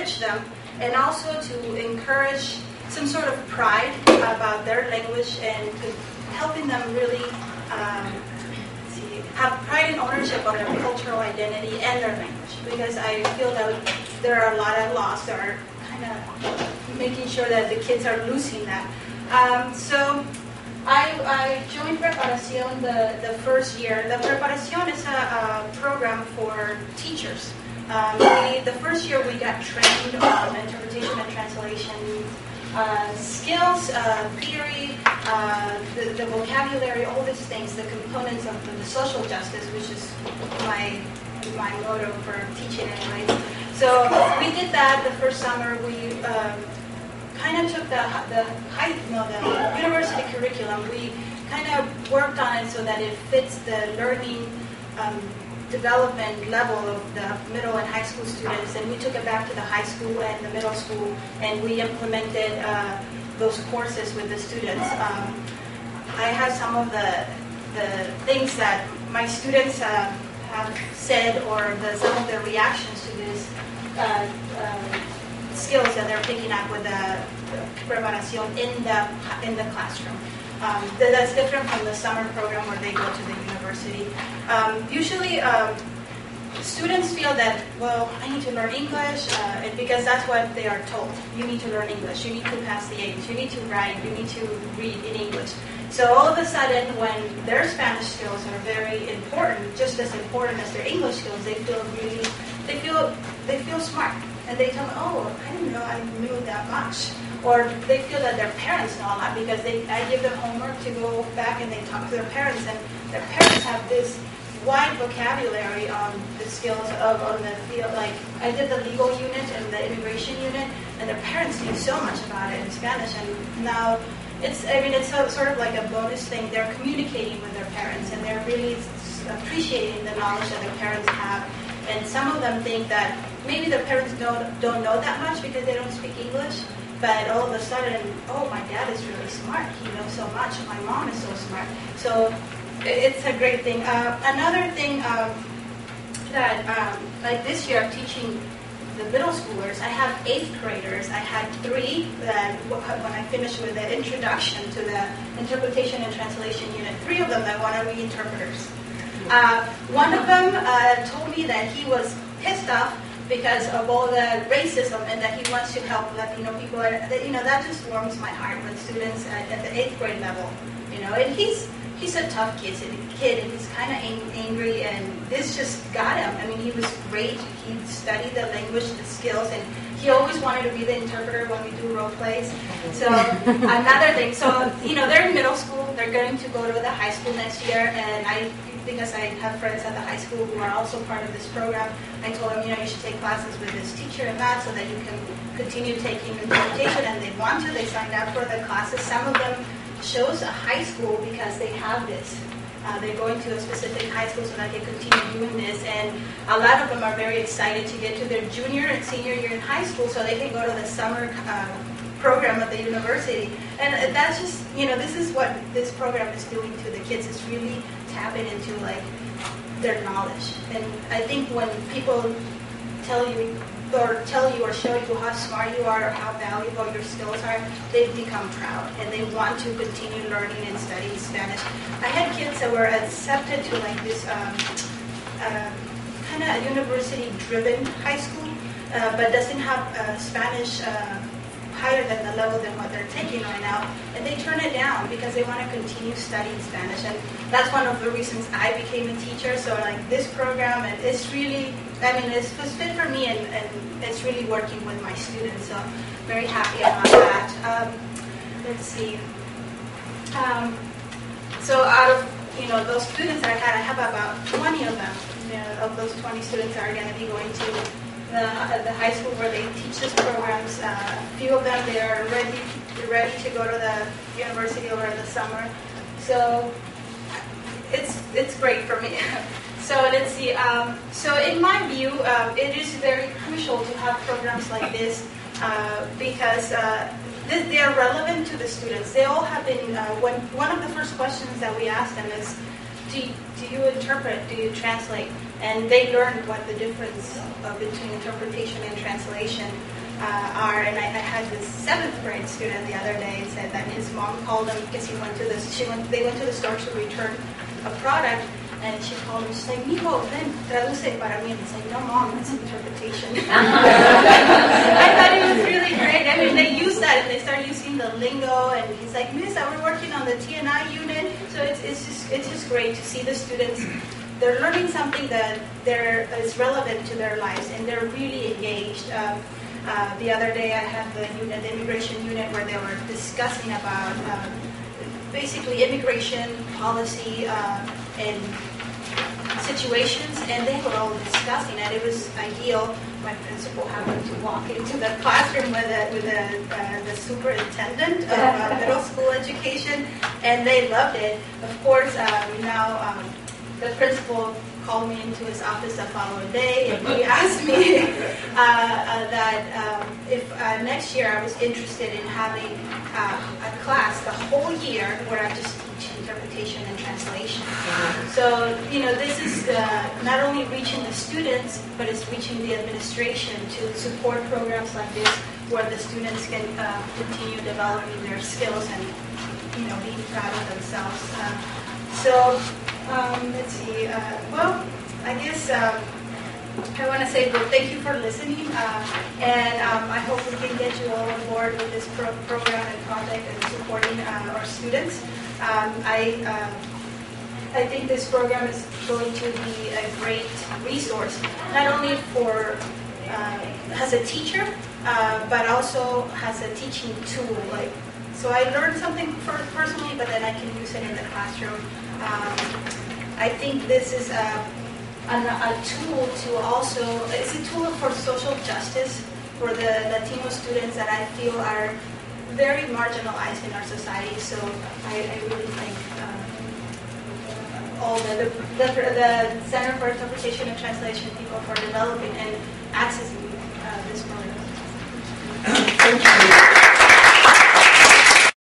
enrich them, and also to encourage some sort of pride about their language and helping them really have pride and ownership of their cultural identity and their language. Because I feel that there are a lot of laws that are kind of making sure that the kids are losing that. So I joined Preparación the first year. The Preparación is a program for teachers. The first year we got trained on interpretation and translation skills, theory, the vocabulary, all these things, the components of the social justice, which is my motto for teaching anyways. So we did that the first summer. We kind of took the university curriculum. We kind of worked on it so that it fits the learning development level of the middle and high school students, and we took it back to the high school and the middle school, and we implemented those courses with the students. I have some of the things that my students have said, or some of their reactions to this skills that they're picking up with the Preparación in the classroom. That's different from the summer program where they go to the university. Usually, students feel that, well, I need to learn English, because that's what they are told. You need to learn English. You need to pass the A's. You need to write. You need to read in English. So all of a sudden, when their Spanish skills are very important, just as important as their English skills, they feel smart, and they tell me, oh, I didn't know I knew that much. Or they feel that their parents know a lot because I give them homework to go back and they talk to their parents, and their parents have this wide vocabulary on the skills on the field. Like I did the legal unit and the immigration unit, and their parents knew so much about it in Spanish, and now it's sort of like a bonus thing. They're communicating with their parents, and they're really appreciating the knowledge that their parents have. And some of them think that maybe their parents don't know that much because they don't speak English. But all of a sudden, oh, my dad is really smart. He knows so much. My mom is so smart. So it's a great thing. Another thing that, like this year, I'm teaching the middle schoolers. I have 8th graders. I had 3 that when I finished with the introduction to the interpretation and translation unit, 3 of them that want to be interpreters. One of them told me that he was pissed off because of all the racism, and that he wants to help Latino people. That just warms my heart when students at the 8th grade level, and he's a tough kid, and he's kind of angry, and this just got him. I mean, he was great. He studied the language, the skills, and he always wanted to be the interpreter when we do role plays. So another thing, so they're in middle school. They're going to go to the high school next year, and because I have friends at the high school who are also part of this program, I told them, you should take classes with this teacher and that so that you can continue taking interpretation, and they want to. They signed up for the classes. Some of them chose a high school because they have this. They're going to a specific high school so that they continue doing this, and a lot of them are very excited to get to their junior and senior year in high school so they can go to the summer program at the university. And that's just, this is what this program is doing to the kids. It's really tapping into their knowledge. And I think when people tell you or show you how smart you are or how valuable your skills are, they become proud and they want to continue learning and studying Spanish. I had kids that were accepted to this kind of university-driven high school, but doesn't have Spanish higher than the level than what they're taking right now, and they turn it down because they want to continue studying Spanish. And that's one of the reasons I became a teacher. So this program, and it's really, it's fit for me, and it's really working with my students. So very happy about that. Let's see. So out of those students that I have about 20 of them. Of those 20 students are going to be going to the high school where they teach these programs. A few of them, they are ready to go to the university over the summer. So it's great for me. So let's see. So in my view, it is very crucial to have programs like this because they are relevant to the students. They all have been. One of the first questions that we ask them is, do you interpret? Do you translate? And they learned what the difference between interpretation and translation. are. And I had this 7th grade student the other day said that his mom called him because they went to the store to return a product. And she called him, she's like, Mijo, ven, traduce para mí. And he's like, no, Mom, it's interpretation. I thought it was really great. I mean, they use that, and they start using the lingo, and he's like, Miss, we're working on the TNI unit. So it's just great to see the students. They're learning something that is relevant to their lives, and they're really engaged. The other day, I had the immigration unit, where they were discussing about basically immigration policy and situations, and they were all discussing it. It was ideal. My principal happened to walk into the classroom with the superintendent of middle school education, and they loved it. Of course, now the principal called me into his office the following day, and he asked me that if next year I was interested in having a class the whole year where I just teach interpretation and translation. So, this is not only reaching the students, but it's reaching the administration to support programs like this where the students can continue developing their skills and, being proud of themselves. Let's see. I guess I want to say thank you for listening, and I hope we can get you all on board with this program and project and supporting our students. I think this program is going to be a great resource, not only for as a teacher, but also as a teaching tool. So I learned something personally, but then I can use it in the classroom. I think this is a tool to also, it's a tool for social justice for the Latino students that I feel are very marginalized in our society. So I really thank all the Center for Interpretation and Translation people for developing and accessing